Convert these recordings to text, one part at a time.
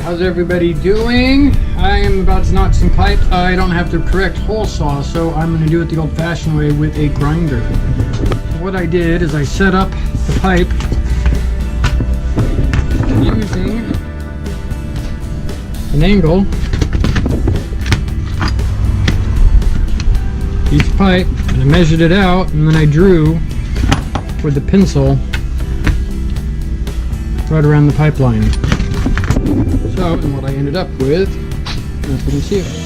How's everybody doing? I am about to knot some pipe. I don't have the correct hole saw, so I'm going to do it the old-fashioned way with a grinder. What I did is I set up the pipe using an angle. Each pipe, and I measured it out, and then I drew with the pencil right around the pipeline. So, and what I ended up with, nothing to see.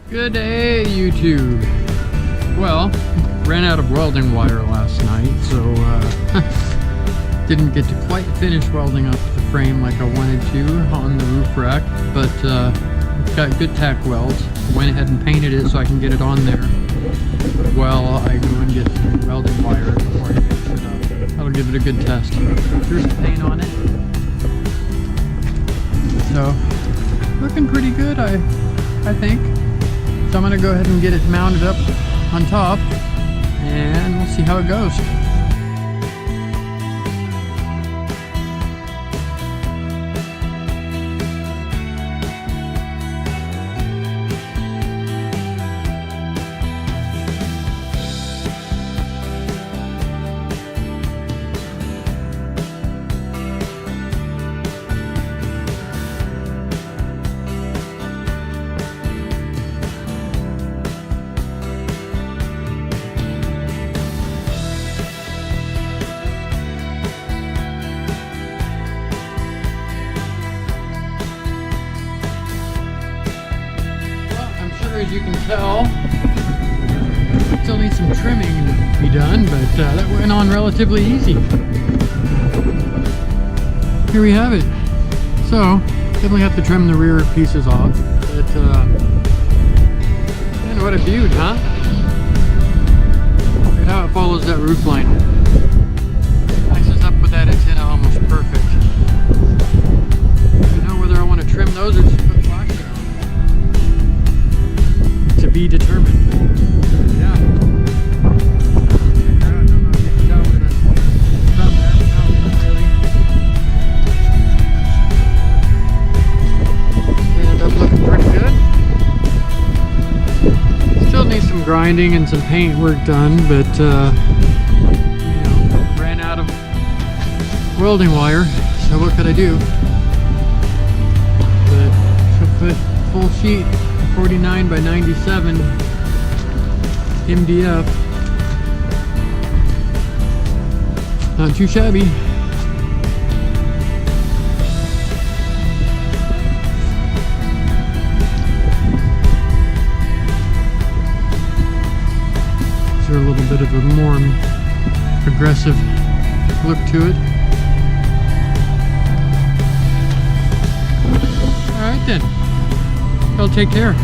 Good day, YouTube. Well, ran out of welding wire last night, so didn't get to quite finish welding up the frame like I wanted to on the roof rack, but it's got good tack welds. Went ahead and painted it so I can get it on there while I go and get welding wire before I finish it up. That'll give it a good test. Here's the paint on it. So, looking pretty good, I think. So I'm going to go ahead and get it mounted up on top, and we'll see how it goes. As you can tell, still needs some trimming to be done, but that went on relatively easy. Here we have it. So, definitely have to trim the rear pieces off, but man, what a beaut, huh? Look at how it follows that roof line. Nices up with that antenna almost perfect. I don't know whether I want to trim those or just put plastic on. To be determined. Yeah. I don't know if you can tell with the front there, but no, not really. Ended up looking pretty good. Still needs some grinding and some paint work done, but you know, ran out of welding wire, so what could I do? But she'll put full sheet 49 by 97 MDF. Not too shabby. Is there a little bit of a more aggressive look to it? Alright then. I'll take care.